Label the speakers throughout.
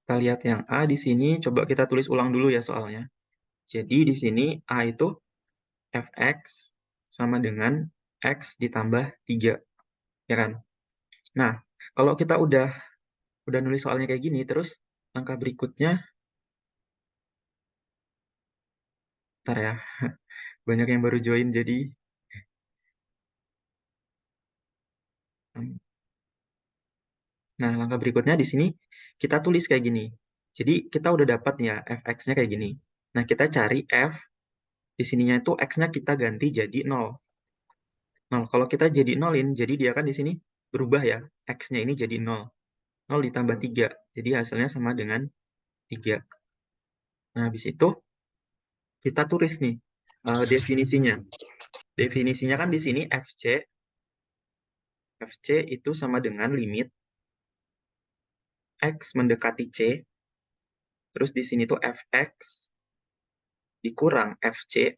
Speaker 1: Kita lihat yang A di sini, coba kita tulis ulang dulu ya soalnya. Jadi di sini A itu fx sama dengan x ditambah 3, ya kan? Nah, kalau kita udah nulis soalnya kayak gini, terus langkah berikutnya, ntar ya, banyak yang baru join jadi. Nah, langkah berikutnya di sini kita tulis kayak gini. Jadi kita udah dapat ya fx-nya kayak gini. Nah, kita cari f di sininya itu x-nya kita ganti jadi 0. Nah, kalau kita jadi nolin, jadi dia kan di sini berubah ya. X-nya ini jadi 0. 0 ditambah 3. Jadi hasilnya sama dengan 3. Nah, habis itu kita tulis nih definisinya. Definisinya kan di sini FC itu sama dengan limit X mendekati C. Terus di sini tuh fx dikurang fc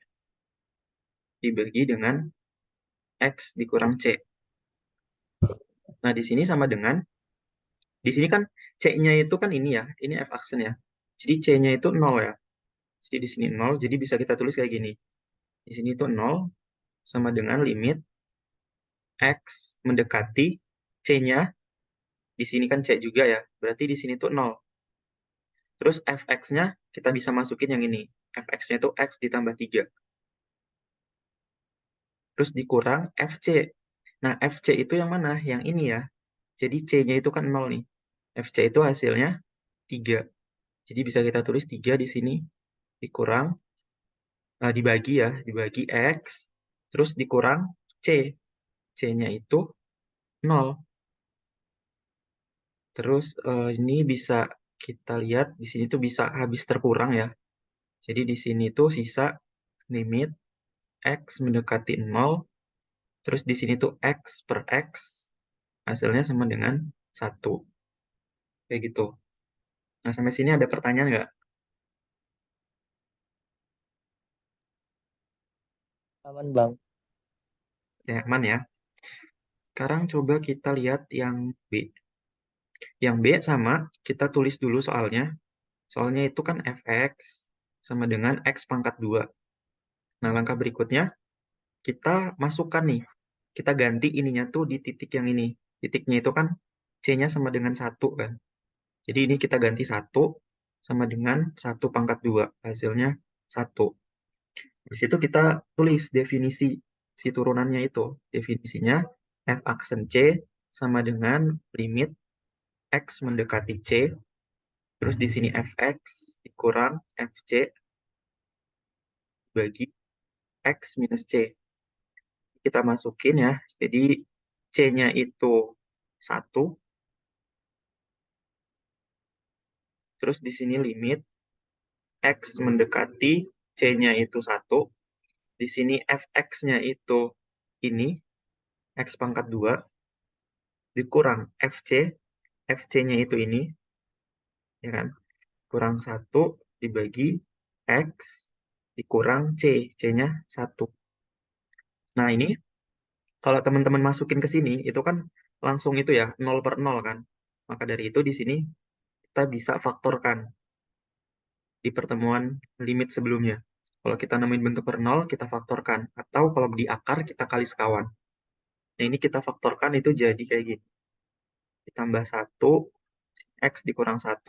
Speaker 1: dibagi dengan x dikurang c. Nah, di sini sama dengan, di sini kan c-nya itu kan ini ya, ini f aksen ya. Jadi c-nya itu 0 ya. Jadi di sini 0, jadi bisa kita tulis kayak gini. Di sini itu 0 sama dengan limit x mendekati c-nya, di sini kan c juga ya, berarti di sini tuh 0. Terus fx-nya kita bisa masukin yang ini. Fx-nya itu x ditambah 3. Terus dikurang fc. Nah, fc itu yang mana? Yang ini ya. Jadi c-nya itu kan 0 nih. Fc itu hasilnya 3. Jadi bisa kita tulis 3 di sini dikurang, dibagi ya, dibagi X, terus dikurang C. C-nya itu 0. Terus ini bisa kita lihat, di sini tuh bisa habis terkurang ya. Jadi di sini tuh sisa limit X mendekati 0, terus di sini tuh X per X, hasilnya sama dengan 1. Kayak gitu. Nah, sampai sini ada pertanyaan nggak?
Speaker 2: Aman, Bang.
Speaker 1: Ya, aman ya. Sekarang coba kita lihat yang B. Yang B sama, kita tulis dulu soalnya. Soalnya itu kan fx sama dengan x pangkat 2. Nah, langkah berikutnya, kita masukkan nih. Kita ganti ininya tuh di titik yang ini. Titiknya itu kan c-nya sama dengan 1 kan. Jadi ini kita ganti 1 sama dengan 1 pangkat 2. Hasilnya 1. Di situ kita tulis definisi si turunannya itu. Definisinya f aksen c sama dengan limit x mendekati c. Terus di sini fx dikurang fc bagi x minus c. Kita masukin ya. Jadi c-nya itu 1. Terus di sini limit x mendekati c-nya itu 1. Di sini fx-nya itu ini, x pangkat 2, dikurang fc. Fc-nya itu ini, ya kan? Kurang 1 dibagi x dikurang c. C-nya 1. Nah, ini kalau teman-teman masukin ke sini, itu kan langsung itu ya, 0 per 0 kan. Maka dari itu di sini kita bisa faktorkan di pertemuan limit sebelumnya. Kalau kita nemuin bentuk per 0, kita faktorkan. Atau kalau di akar, kita kali sekawan. Nah, ini kita faktorkan itu jadi kayak gini. Ditambah 1, x dikurang 1.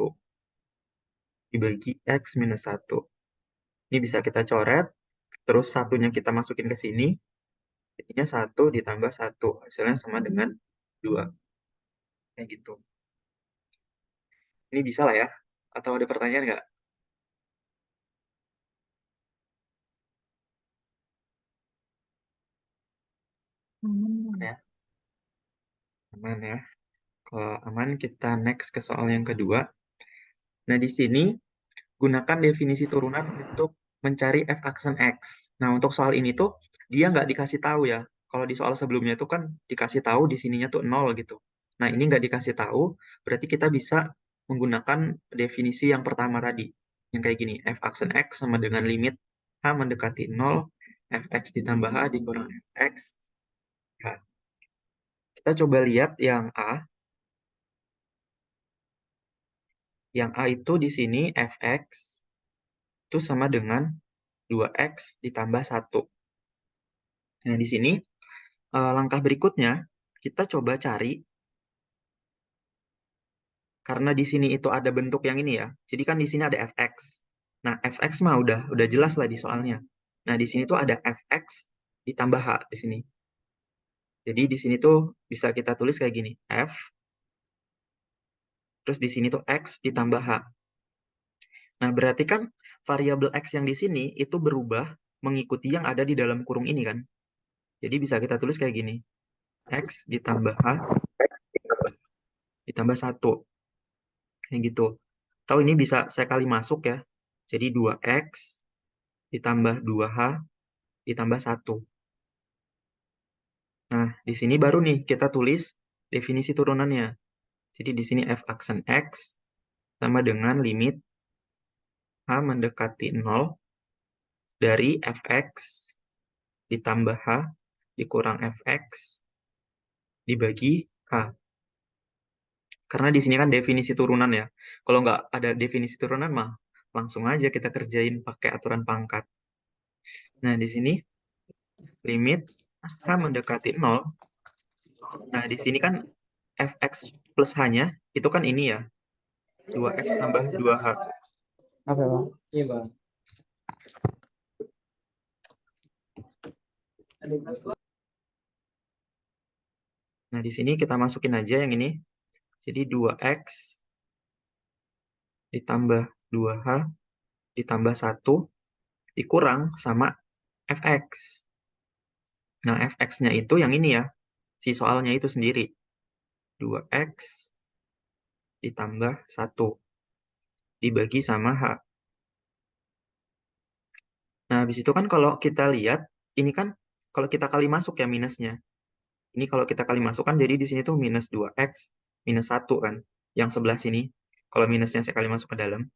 Speaker 1: Dibagi x minus 1. Ini bisa kita coret, terus satunya kita masukin ke sini. Jadinya 1 ditambah 1. Hasilnya sama dengan 2. Kayak gitu. Ini bisa lah ya. Atau ada pertanyaan nggak?
Speaker 2: Hmm.
Speaker 1: Ya, aman ya. Kalau aman, kita next ke soal yang kedua. Nah, di sini gunakan definisi turunan untuk mencari f aksen x. Nah, untuk soal ini tuh dia nggak dikasih tahu ya. Kalau di soal sebelumnya itu kan dikasih tahu di sininya tuh 0 gitu. Nah, ini nggak dikasih tahu, berarti kita bisa menggunakan definisi yang pertama tadi. Yang kayak gini, f aksen x sama dengan limit h mendekati 0, fx ditambah h dikurang fx. Nah, kita coba lihat yang A. Yang A itu di sini fx itu sama dengan 2x ditambah 1. Nah, di sini langkah berikutnya kita coba cari, karena di sini itu ada bentuk yang ini ya. Jadi kan di sini ada fx. Nah, fx mah udah jelas lah di soalnya. Nah, di sini tuh ada fx ditambah h di sini. Jadi di sini tuh bisa kita tulis kayak gini, f, terus di sini tuh x ditambah h. Nah, berarti kan variabel x yang di sini itu berubah mengikuti yang ada di dalam kurung ini kan. Jadi bisa kita tulis kayak gini, x ditambah h ditambah 1. Kayak gitu. Tahu ini bisa saya kali masuk ya. Jadi 2x ditambah 2h ditambah 1. Nah, di sini baru nih kita tulis definisi turunannya. Jadi di sini f aksen x sama dengan limit h mendekati 0 dari fx ditambah h dikurang fx dibagi h. Karena di sini kan definisi turunan ya. Kalau nggak ada definisi turunan mah langsung aja kita kerjain pakai aturan pangkat. Nah, di sini limit h mendekati 0. Nah, di sini kan fx plus h-nya itu kan ini ya, 2x tambah 2h.
Speaker 2: Apa bang? Iya bang.
Speaker 1: Nah, di sini kita masukin aja yang ini. Jadi 2x ditambah 2h ditambah 1 dikurang sama fx. Nah, fx-nya itu yang ini ya, si soalnya itu sendiri. 2x ditambah 1 dibagi sama h. Nah, habis itu kan kalau kita lihat, ini kan kalau kita kali masuk ya minusnya. Ini kalau kita kali masuk kan jadi di sini tuh minus 2x minus 1 kan. Yang sebelah sini. Kalau minusnya saya kali masuk ke dalam.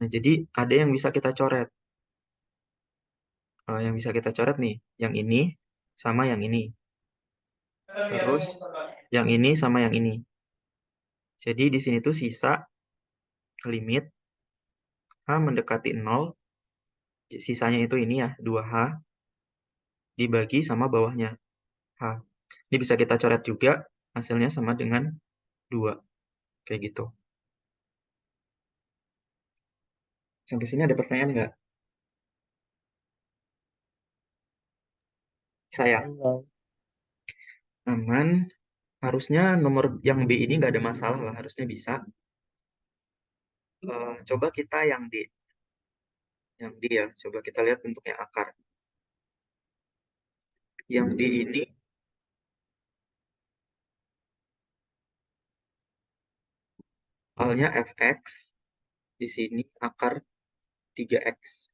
Speaker 1: Nah, jadi ada yang bisa kita coret. Yang bisa kita coret nih, yang ini sama yang ini. Terus yang ini sama yang ini. Jadi di sini tuh sisa limit h mendekati 0, sisanya itu ini ya, 2h dibagi sama bawahnya h. Ini bisa kita coret juga, hasilnya sama dengan 2. Kayak gitu. Sampai sini ada pertanyaan nggak? Saya
Speaker 2: Aman bang.
Speaker 1: aman. Harusnya nomor yang B ini nggak ada masalah lah, harusnya bisa. Coba kita yang D. Yang D ya, coba kita lihat bentuknya akar. Yang D ini soalnya fx, di sini akar 3x.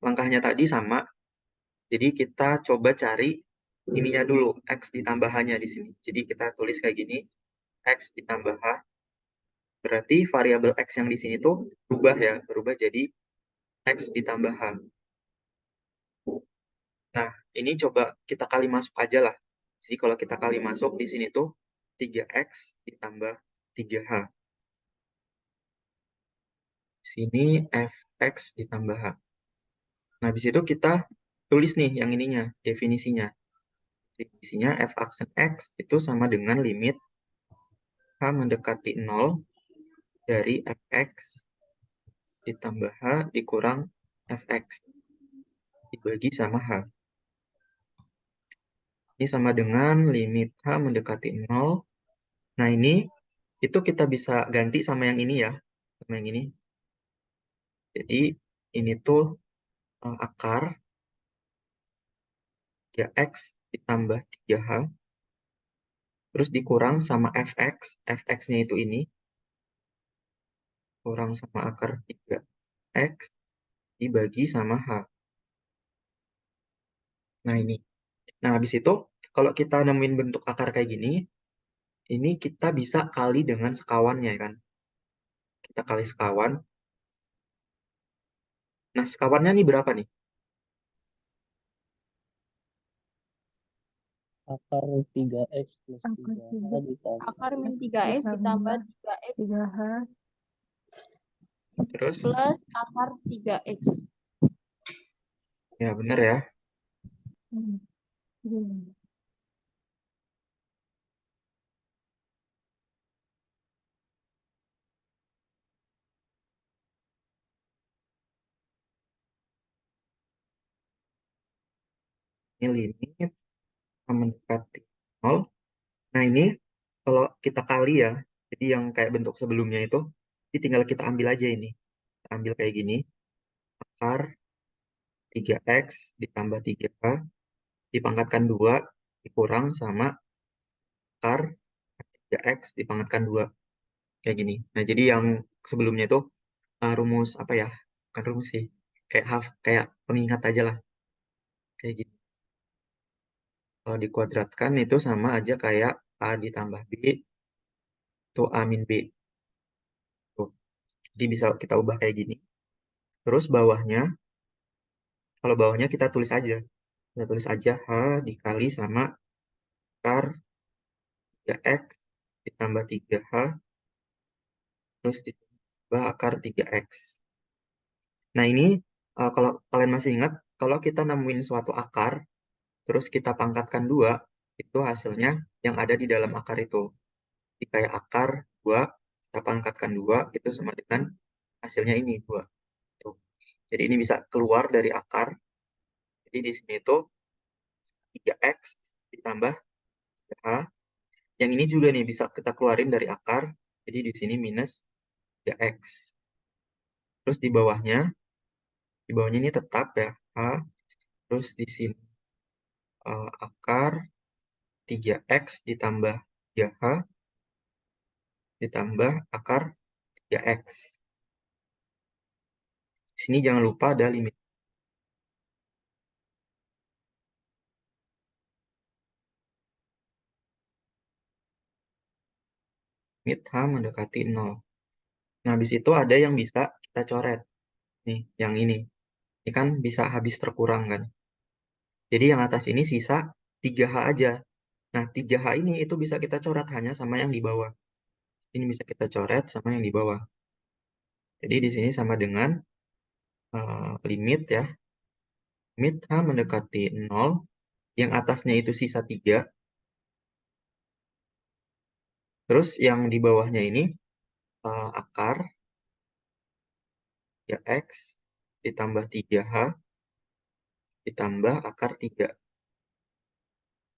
Speaker 1: Langkahnya tadi sama, jadi kita coba cari ininya dulu, x ditambahannya di sini. Jadi kita tulis kayak gini, x ditambah h, berarti variabel x yang di sini tuh berubah ya, berubah jadi x ditambah h. Nah, ini coba kita kali masuk aja lah. Jadi kalau kita kali masuk di sini tuh 3x ditambah 3h. Sini fx ditambah h. Nah, habis itu kita tulis nih yang ininya, definisinya. Definisinya f aksen x itu sama dengan limit h mendekati 0 dari fx ditambah h dikurang fx dibagi sama h. Ini sama dengan limit h mendekati 0. Nah, ini itu kita bisa ganti sama yang ini ya, sama yang ini. Jadi ini tuh akar 3x ditambah 3h, terus dikurang sama fx, fx-nya itu ini, kurang sama akar 3x dibagi sama h. Nah, ini. Nah, habis itu, kalau kita nemuin bentuk akar kayak gini, ini kita bisa kali dengan sekawannya kan. Kita kali sekawan. Nah, sekawannya nih berapa nih?
Speaker 2: Akar 3x plus
Speaker 3: Akar
Speaker 2: 3h
Speaker 3: tiga.
Speaker 2: ditambah
Speaker 4: Akar min 3x ditambah 3x
Speaker 3: 3H.
Speaker 1: Terus,
Speaker 4: plus akar 3x.
Speaker 1: ya benar ya.
Speaker 3: Hmm. Hmm.
Speaker 1: Ini limit mendekati 0. Nah, ini kalau kita kali ya, jadi yang kayak bentuk sebelumnya itu, jadi tinggal kita ambil aja ini. Kita ambil kayak gini, akar 3x ditambah 3h, dipangkatkan 2, dikurang sama akar 3x dipangkatkan 2. Kayak gini. Nah, jadi yang sebelumnya itu rumus apa ya? Bukan rumus sih. Kayak pengingat aja lah. Kayak gini. Kalau dikuadratkan itu sama aja kayak A ditambah B itu A min B. Tuh. Jadi bisa kita ubah kayak gini. Terus bawahnya, kalau bawahnya kita tulis aja. Kita tulis aja H dikali sama akar 3x ditambah 3h terus ditambah akar 3x. Nah, ini kalau kalian masih ingat, kalau kita nemuin suatu akar, terus kita pangkatkan 2, itu hasilnya yang ada di dalam akar itu. Jadi kayak akar 2, kita pangkatkan 2, itu sama dengan hasilnya ini, 2. Tuh. Jadi ini bisa keluar dari akar. Jadi di sini itu 3x ditambah 3h. Yang ini juga nih bisa kita keluarin dari akar. Jadi di sini minus 3x. Terus di bawahnya ini tetap ya, h. Terus di sini akar 3x ditambah 3h ditambah akar 3x. Di sini jangan lupa ada limit. Limit h mendekati 0. Nah, habis itu ada yang bisa kita coret. Nih, yang ini. Ini kan bisa habis terkurang kan. Jadi yang atas ini sisa 3h aja. Nah, 3h ini itu bisa kita coret hanya sama yang di bawah. Ini bisa kita coret sama yang di bawah. Jadi di sini sama dengan limit ya. Limit h mendekati 0. Yang atasnya itu sisa 3. Terus yang di bawahnya ini akar 3x ditambah 3h ditambah akar 3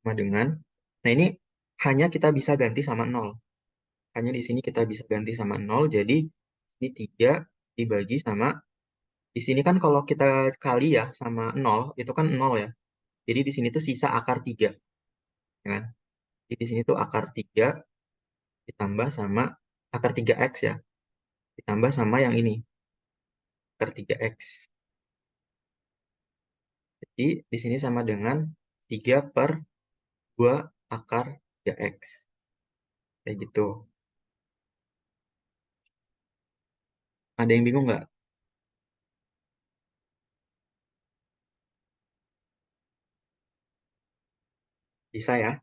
Speaker 1: sama dengan. Nah, ini hanya kita bisa ganti sama 0. Hanya di sini kita bisa ganti sama 0. Jadi ini 3 dibagi sama, di sini kan kalau kita kali ya sama 0, itu kan 0 ya. Jadi di sini tuh sisa akar 3. Ya kan? Jadi di sini tuh akar 3 ditambah sama akar 3x ya. Ditambah sama yang ini, akar 3x. Jadi di sini sama dengan 3/2 akar 3x. Kayak gitu. Ada yang bingung nggak? Bisa ya?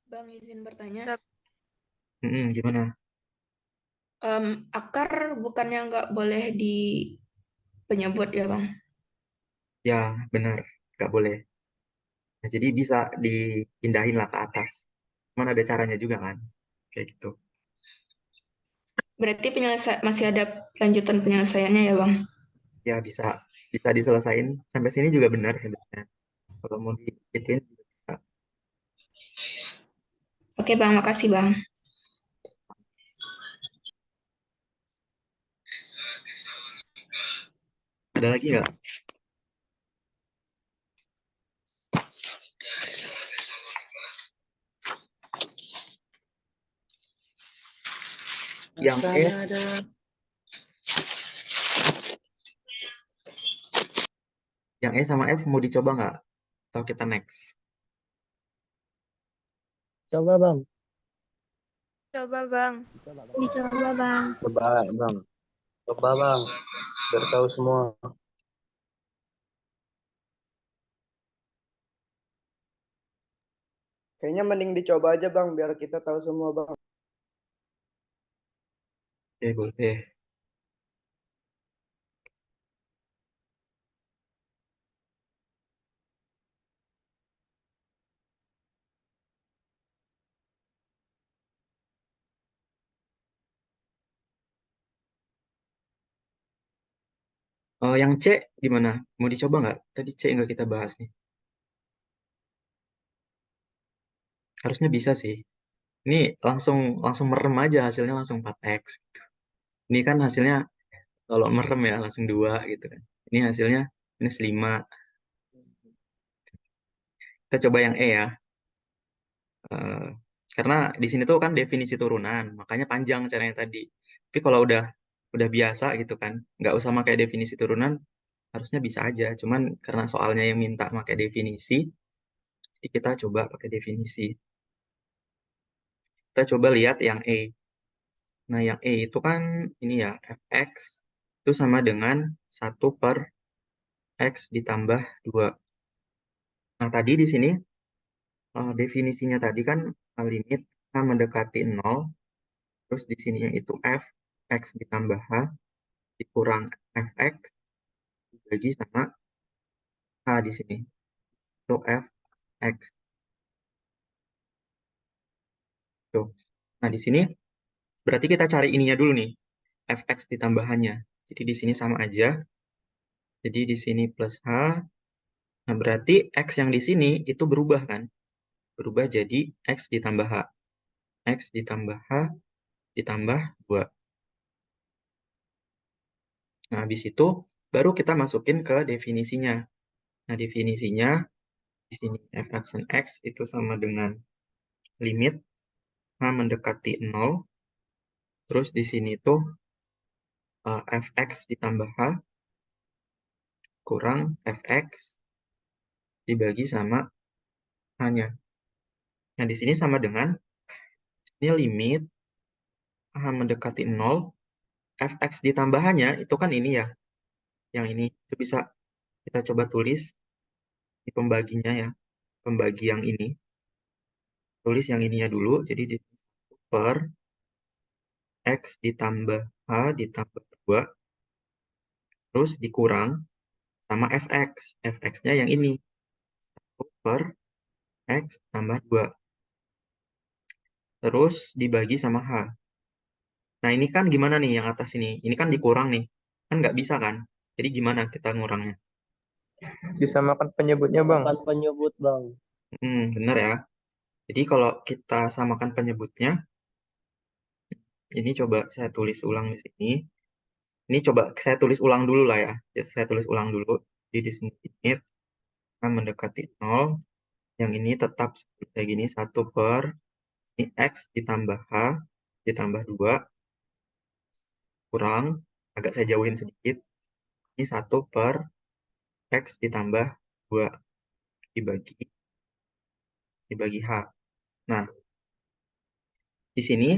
Speaker 4: Bang, izin bertanya.
Speaker 1: Gimana?
Speaker 4: Akar bukannya nggak boleh di penyebut ya, Bang?
Speaker 1: Ya, benar. Nggak boleh. Nah, jadi bisa dipindahin lah ke atas. Cuman ada caranya juga kan? Kayak gitu.
Speaker 4: Berarti masih ada lanjutan penyelesaiannya ya, Bang?
Speaker 1: Ya, bisa bisa diselesain. Sampai sini juga benar sebenarnya. Kalau mau digituin juga bisa.
Speaker 4: Oke, Bang. Makasih, Bang.
Speaker 1: Ada lagi nggak? Yang S, yang E sama F mau dicoba nggak? Atau kita next?
Speaker 2: Coba bang.
Speaker 3: Coba Bang.
Speaker 5: Dicoba bang.
Speaker 2: Coba bang. Coba bang. Biar tahu semua. Kayaknya mending dicoba aja Bang, biar kita tahu semua Bang.
Speaker 1: Oke, boleh. Yang C gimana? Mau dicoba nggak? Tadi C nggak kita bahas nih. Harusnya bisa sih. Ini langsung langsung merem aja hasilnya langsung 4x. Gitu. Ini kan hasilnya kalau merem ya langsung 2 gitu kan. Ini hasilnya -5. Kita coba yang E ya. Eh, karena di sini tuh kan definisi turunan, makanya panjang caranya tadi. Tapi kalau udah biasa gitu kan, nggak usah pakai definisi turunan, harusnya bisa aja. Cuman karena soalnya yang minta pakai definisi, jadi kita coba pakai definisi. Kita coba lihat yang E. Nah, yang E itu kan ini ya, fx itu sama dengan 1 per x ditambah 2. Nah, tadi di sini definisinya tadi kan limit H mendekati 0, terus di sininya itu f, x ditambah h, dikurang fx, dibagi sama h di sini. Itu fx. Tuh. Nah, di sini berarti kita cari ininya dulu nih, fx ditambahannya. Jadi di sini sama aja. Jadi di sini plus h. Nah, berarti x yang di sini itu berubah kan? Berubah jadi x ditambah h. X ditambah h ditambah 2. Nah, habis itu baru kita masukin ke definisinya. Nah, definisinya di sini fx dan x itu sama dengan limit h mendekati 0. Terus di sini tuh fx ditambah h kurang fx dibagi sama h-nya. Nah, di sini sama dengan ini limit h mendekati 0, fx ditambah h-nya itu kan ini ya. Yang ini itu bisa kita coba tulis di pembaginya ya. Pembagi yang ini. Tulis yang ininya dulu. Jadi di per x ditambah h ditambah 2 terus dikurang sama fx. Fx-nya yang ini. 1 per x tambah 2. Terus dibagi sama h. Nah, ini kan gimana nih yang atas ini? Ini kan dikurang nih. Kan nggak bisa kan? Jadi gimana kita ngurangnya?
Speaker 6: Bisa makan penyebutnya, Bang.
Speaker 2: Makan penyebut Bang.
Speaker 1: Bener ya. Jadi kalau kita samakan penyebutnya, ini coba saya tulis ulang di sini. Ini coba saya tulis ulang dulu lah ya. Jadi saya tulis ulang dulu. Jadi di sini limit mendekati 0. Yang ini tetap seperti kayak gini. 1 per ini x ditambah h ditambah 2 kurang. Agak saya jauhin sedikit. Ini 1 per x ditambah 2 dibagi h. Nah, di sini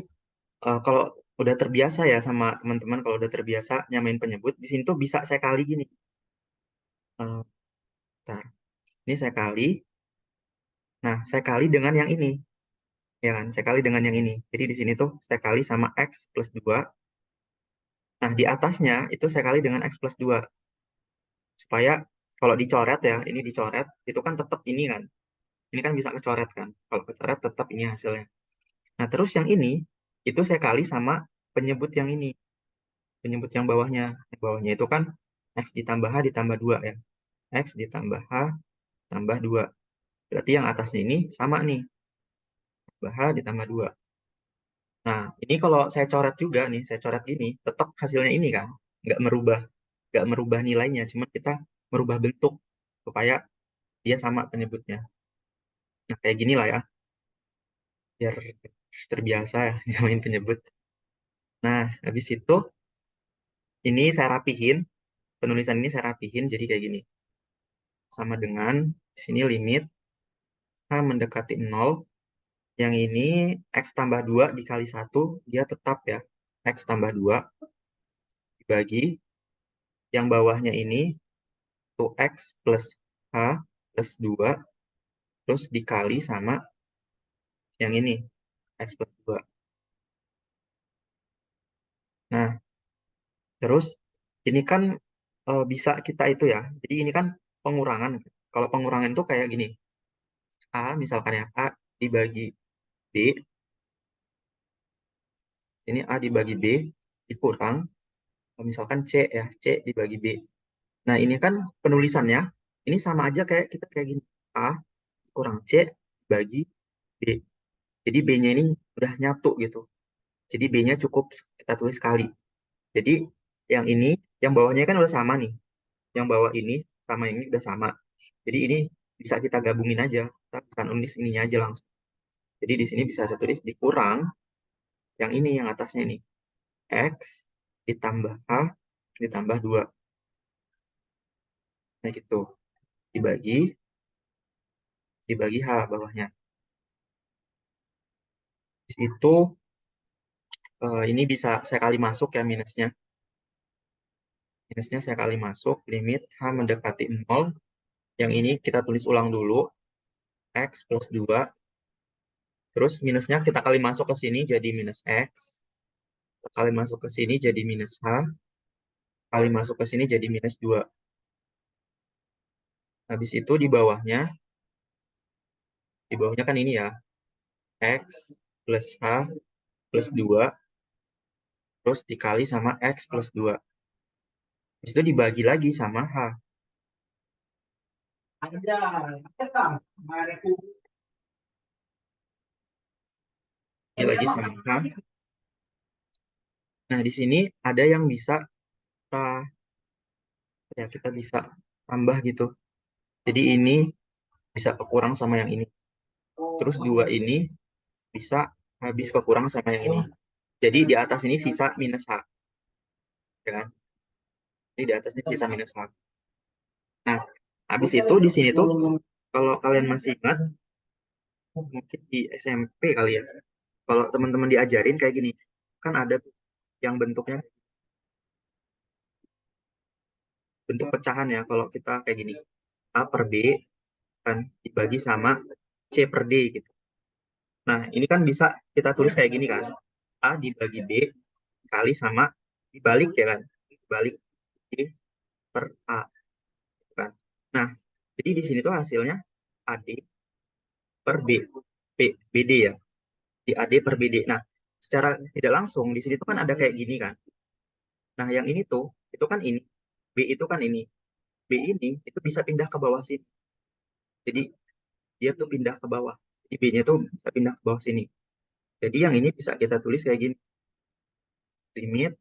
Speaker 1: kalau udah terbiasa ya sama teman-teman, kalau udah terbiasa nyamain penyebut, di sini tuh bisa saya kali gini. Bentar. Ini saya kali. Nah, saya kali dengan yang ini. Ya kan? Saya kali dengan yang ini. Jadi di sini tuh saya kali sama x plus 2. Nah, di atasnya itu saya kali dengan x plus 2. Supaya kalau dicoret ya, ini dicoret, itu kan tetap ini kan. Ini kan bisa kecoret kan. Kalau kecoret tetap ini hasilnya. Nah, terus yang ini, itu saya kali sama penyebut yang ini. Penyebut yang bawahnya. Yang bawahnya itu kan x ditambah h ditambah 2 ya. X ditambah h tambah 2. Berarti yang atasnya ini sama nih. Tambah h ditambah 2. Nah, ini kalau saya coret juga nih, saya coret gini, tetap hasilnya ini kan. Nggak merubah nilainya. Cuma kita merubah bentuk supaya dia sama penyebutnya. Nah, kayak gini lah ya. Biar terbiasa ya nyamain penyebut. Nah, habis itu ini saya rapihin. Penulisan ini saya rapihin jadi kayak gini. Sama dengan di sini limit h mendekati 0. Yang ini x tambah 2 dikali 1, dia tetap ya. X tambah 2 dibagi. Yang bawahnya ini tuh x plus h plus 2. Terus dikali sama Yang ini, X plus 2. Nah, terus ini kan bisa kita itu ya. Jadi ini kan pengurangan. Kalau pengurangan itu kayak gini. A, misalkan ya, A dibagi B. Ini A dibagi B dikurang. Misalkan C ya, C dibagi B. Nah, ini kan penulisannya. Ini sama aja kayak kita kayak gini. A kurang C bagi B. Jadi B-nya ini udah nyatu gitu. Jadi B-nya cukup kita tulis sekali. Jadi yang ini, yang bawahnya kan udah sama nih. Yang bawah ini sama ini udah sama. Jadi ini bisa kita gabungin aja. Kita bisa nulis ininya aja langsung. Jadi di sini bisa saya tulis dikurang yang ini, yang atasnya nih. X ditambah A ditambah 2. Nah gitu. Dibagi H bawahnya. Di situ ini bisa saya kali masuk ya minusnya. Minusnya saya kali masuk, limit H mendekati 0. Yang ini kita tulis ulang dulu. X plus 2. Terus minusnya kita kali masuk ke sini jadi minus X. Kita kali masuk ke sini jadi minus H. Kali masuk ke sini jadi minus 2. Habis itu di bawahnya kan ini ya. X plus H plus 2. Terus dikali sama X plus 2. Habis itu dibagi lagi sama H. Ini lagi sama H. Nah, di sini ada yang bisa kita bisa tambah gitu. Jadi ini bisa kekurang sama yang ini. Terus 2 ini bisa habis kekurang sama yang ini. Jadi di atas ini sisa minus H. Ya kan? Jadi di atas ini sisa minus H. Nah, habis itu di sini tuh kalau kalian masih ingat, mungkin di SMP kali ya. Kalau teman-teman diajarin kayak gini, kan ada yang bentuknya bentuk pecahan ya. Kalau kita kayak gini, A per B kan dibagi sama C per D gitu. Nah, ini kan bisa kita tulis kayak gini kan. A dibagi B kali sama dibalik ya kan. Dibalik D per A kan. Nah, jadi di sini tuh hasilnya AD per BD ya. Di AD per BD. Nah, secara tidak langsung di sini tuh kan ada kayak gini kan. Nah, yang ini tuh itu kan ini. B itu kan ini. B ini itu bisa pindah ke bawah sini. Jadi dia tuh pindah ke bawah. Jadi B-nya tuh bisa pindah ke bawah sini. Jadi yang ini bisa kita tulis kayak gini. Limit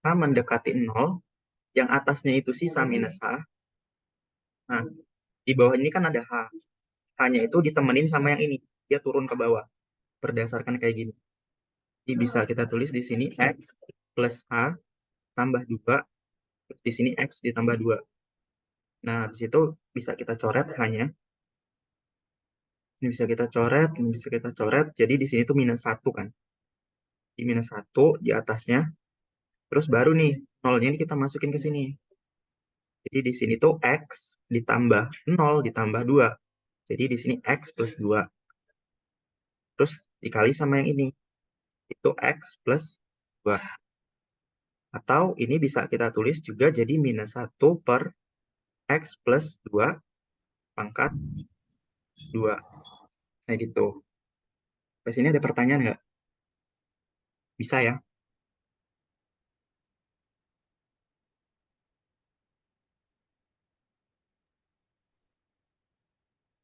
Speaker 1: H mendekati 0, yang atasnya itu sisa minus H. Nah, di bawah ini kan ada H. H-nya itu ditemenin sama yang ini. Dia turun ke bawah. Berdasarkan kayak gini. Jadi bisa kita tulis di sini X plus H tambah 2. Di sini X ditambah 2. Nah, habis itu bisa kita coret H-nya. Ini bisa kita coret, ini bisa kita coret. Jadi di sini tuh minus 1 kan. Di minus 1 di atasnya. Terus baru nih, nolnya ini kita masukin ke sini. Jadi di sini tuh X ditambah 0 ditambah 2. Jadi di sini X plus 2. Terus dikali sama yang ini. Itu X plus 2. Atau ini bisa kita tulis juga jadi minus 1 per X plus 2 pangkat 2. Nah gitu. Pas ini ada pertanyaan nggak? Bisa ya?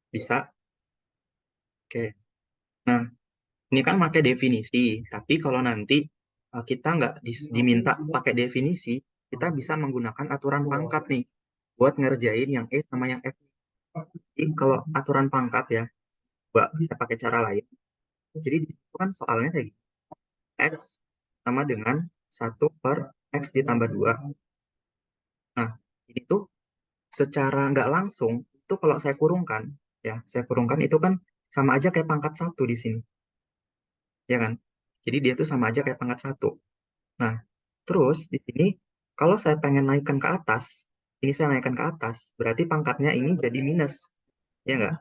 Speaker 1: Bisa? Oke. Nah, ini kan pakai definisi. Tapi kalau nanti kita nggak diminta pakai definisi, kita bisa menggunakan aturan pangkat nih buat ngerjain yang E sama yang F. Jadi kalau aturan pangkat ya, saya pakai cara lain. Jadi di situ kan soalnya kayak gini. X sama dengan 1 per X ditambah 2. Nah, ini tuh secara nggak langsung, itu kalau saya kurungkan, ya, saya kurungkan itu kan sama aja kayak pangkat 1 di sini. Ya kan? Jadi dia tuh sama aja kayak pangkat 1. Nah, terus di sini, kalau saya pengen naikkan ke atas, ini saya naikkan ke atas, berarti pangkatnya ini jadi minus. Ya nggak?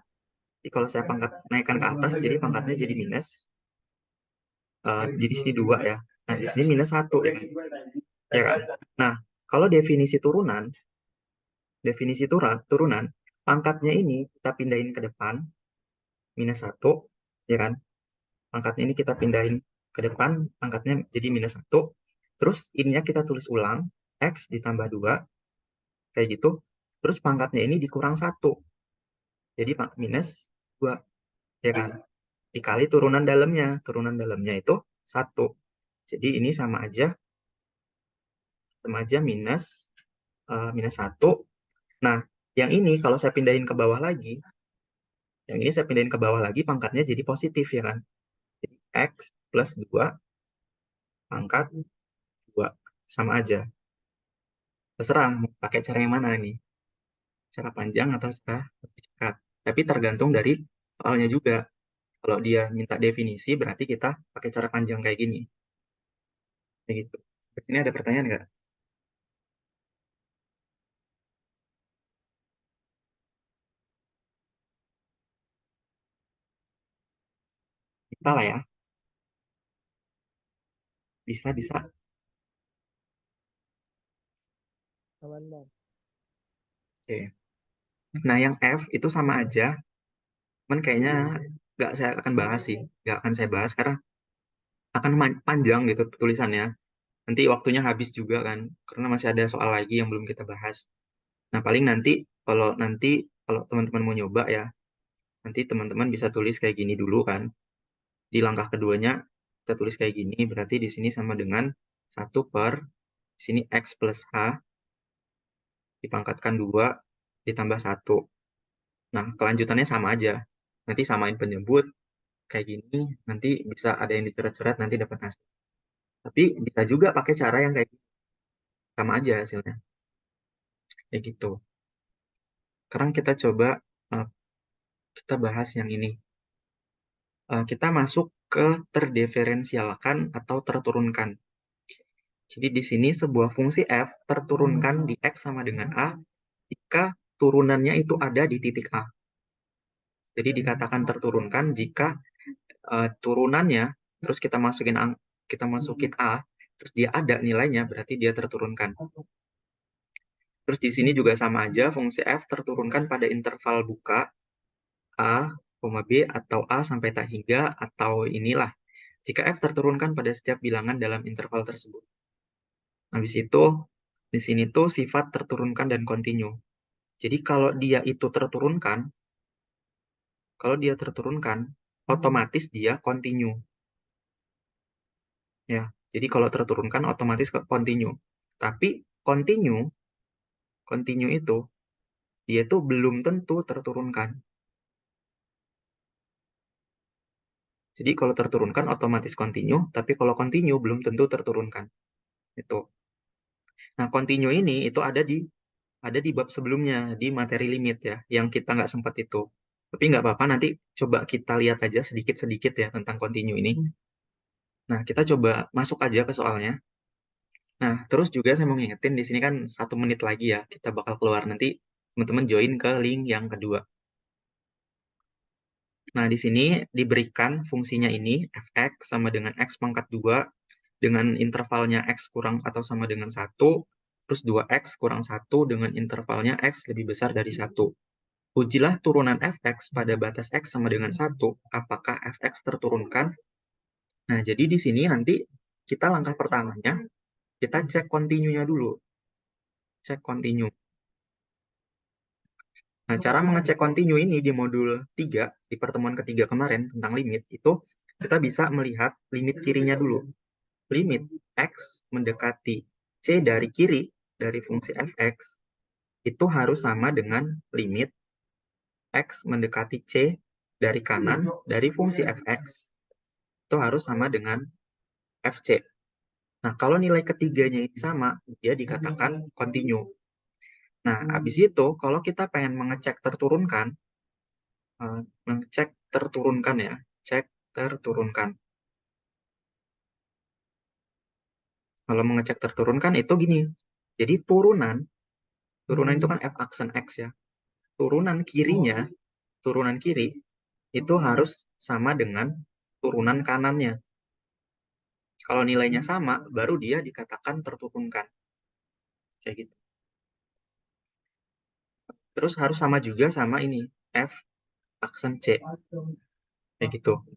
Speaker 1: Jadi kalau saya naikkan ke atas, jadi pangkatnya jadi minus. Jadi sini 2 ya. Nah, di sini minus 1 ya kan? Ya kan? Nah, kalau definisi turunan, pangkatnya ini kita pindahin ke depan, minus 1, ya kan? Pangkatnya ini kita pindahin ke depan, pangkatnya jadi minus 1. Terus ininya kita tulis ulang, X ditambah 2, kayak gitu. Terus pangkatnya ini dikurang 1. Jadi minus 2, ya kan? Dikali turunan dalamnya itu 1. Jadi ini sama aja minus 1. Nah, yang ini kalau saya pindahin ke bawah lagi, pangkatnya jadi positif ya kan? Jadi X plus 2 pangkat 2 sama aja. Terserah mau pakai cara yang mana nih? Cara panjang atau cara singkat. Tapi tergantung dari soalnya juga. Kalau dia minta definisi, berarti kita pakai cara panjang kayak gini. Kayak gitu. Di sini ada pertanyaan nggak? Bisa lah ya. Bisa.
Speaker 6: Aman, Bang.
Speaker 1: Oke. Nah, yang F itu sama aja. Cuman kayaknya nggak saya akan bahas sih. Nggak akan saya bahas karena akan panjang gitu tulisannya. Nanti waktunya habis juga kan. Karena masih ada soal lagi yang belum kita bahas. Nah, paling kalau teman-teman mau nyoba ya, nanti teman-teman bisa tulis kayak gini dulu kan. Di langkah keduanya kita tulis kayak gini, berarti di sini sama dengan 1 per di sini X plus H dipangkatkan 2 ditambah 1. Nah, kelanjutannya sama aja. Nanti samain penyebut kayak gini, nanti bisa ada yang dicoret-coret nanti dapat hasil. Tapi bisa juga pakai cara yang kayak gini. Sama aja hasilnya. Kayak gitu. Sekarang kita coba kita bahas yang ini. Kita masuk ke terdiferensialkan atau terturunkan. Jadi di sini sebuah fungsi f terturunkan di x sama dengan a jika turunannya itu ada di titik a. Jadi dikatakan terturunkan jika turunannya terus kita masukin a, terus dia ada nilainya, berarti dia terturunkan. Terus di sini juga sama aja, fungsi f terturunkan pada interval buka a, B atau a sampai tak hingga atau inilah. Jika f terturunkan pada setiap bilangan dalam interval tersebut. Habis itu, di sini tuh sifat terturunkan dan kontinu. Jadi kalau dia terturunkan, otomatis dia kontinu. Ya, jadi kalau terturunkan otomatis kontinu. Tapi kontinu itu dia tuh belum tentu terturunkan. Jadi kalau terturunkan otomatis kontinu, tapi kalau kontinu belum tentu terturunkan. Itu. Nah, kontinu ini itu ada di bab sebelumnya, di materi limit ya, yang kita nggak sempat itu. Tapi nggak apa-apa, nanti coba kita lihat aja sedikit-sedikit ya tentang kontinu ini. Nah, kita coba masuk aja ke soalnya. Nah, terus juga saya mau ngingetin, di sini kan 1 menit lagi ya, kita bakal keluar nanti, teman-teman join ke link yang kedua. Nah, di sini diberikan fungsinya ini, fx sama dengan x pangkat 2, dengan intervalnya x kurang atau sama dengan 1, terus 2x kurang 1 dengan intervalnya x lebih besar dari 1. Ujilah turunan fx pada batas x sama dengan 1, apakah fx terturunkan? Nah, jadi di sini nanti kita langkah pertamanya, kita cek kontinunya dulu. Cek kontinu. Nah, cara mengecek kontinu ini di modul 3, di pertemuan ketiga kemarin tentang limit, itu kita bisa melihat limit kirinya dulu. Limit x mendekati c dari kiri dari fungsi fx, itu harus sama dengan limit x mendekati c dari kanan dari fungsi fx, itu harus sama dengan fc. Nah, kalau nilai ketiganya ini sama, dia dikatakan kontinu. Nah, habis itu, kalau kita pengen mengecek terturunkan ya, cek terturunkan. Kalau mengecek terturunkan itu gini. Jadi turunan itu kan f aksen x ya. Turunan kiri itu harus sama dengan turunan kanannya. Kalau nilainya sama, baru dia dikatakan terturunkan. Kayak gitu. Terus harus sama juga sama ini, F aksen C. Kayak gitu.